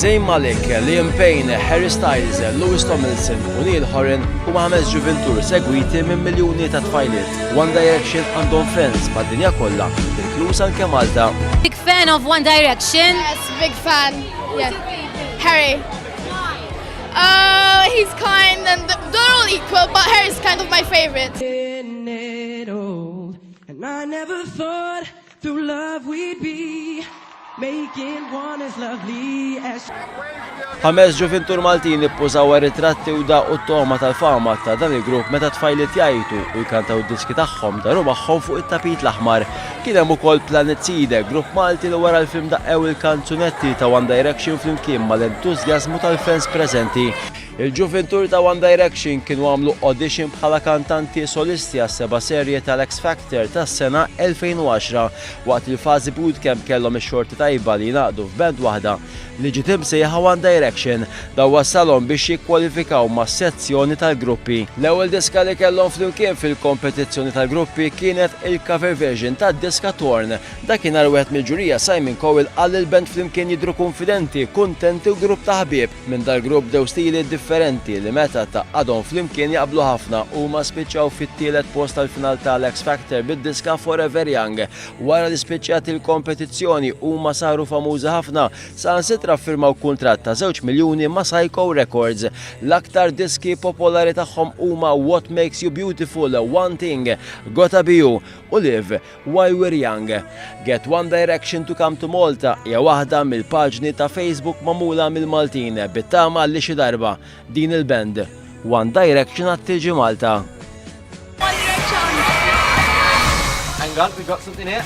Zayn Malik, Liam Payne, Harry Styles, Lewis Tomlinson u Neil Horan huma 5 ġuventur segwiti minn miljuni ta' tfajliet. One Direction għandhom fans mad-dinja kollha, inkluż anke Malta. Big fan of One Direction. Yes, big fan. Yeah. Harry. He's kind and they're all equal, but Harry's kind of my favorite. And I never thought through love we'd be making one as lovely as 5 ġuventur Maltin ippużaw ritratti u da u t-toma tal-fama ta' dan il-grupp meta tfajliet jgħidu u jkantaw id-diski tagħhom daru magħhom fuq it-tapit l-aħmar. Kien hemm ukoll Planet Seed, grupp Malti li wara l-film daqqew il-kanzunetti ta' One Direction flimkien mal-entużjażmu tal-fans preżenti. Il-ġuventur ta' One Direction kienu għamlu audition bħala kantanti solisti għas-seba' serje tal-X Factor tas-sena 2010 waqt il-fażi bootcamp kellhom ix-xorti tajba li jingħaqdu f'band waħda li ġiet imsejħa One Direction daw wassalhom biex jikkwalifikaw mas-sezzjoni tal-gruppi. L-ewwel diska li kellhom flimkien fil-kompetizzjoni tal-gruppi kienet il-cover version tad-diska Torn. Dakinhar wieħed mill-ġurija Simon Cowell qal il-band flimkien jidhru konfidenti, kuntenti u grupp ta' ħbieb. Minn dal-grupp dew stili differenti li meta ta' għadhom flimkien jaqblu ħafna u ma spiċċaw fit-tielet post tal-final tal-X Factor bid-diska Forever Young. Wara li spiċċjat il-kompetizzjoni huma saru famużi ħafna sansitra firmaw kuntratt ta' 2 miljuni ma' Psycho Records. L-aktar diski popolari tagħhom huma What Makes You Beautiful, One Thing, Gotta Be You u Live While We're Young. Get One Direction to Come to Malta hija waħda mill-paġni ta' Facebook magħmula mill-Maltin bit-tama li xi darba din il-band One Direction għad tiġi Malta. One Direction. Hang on, we've got something here.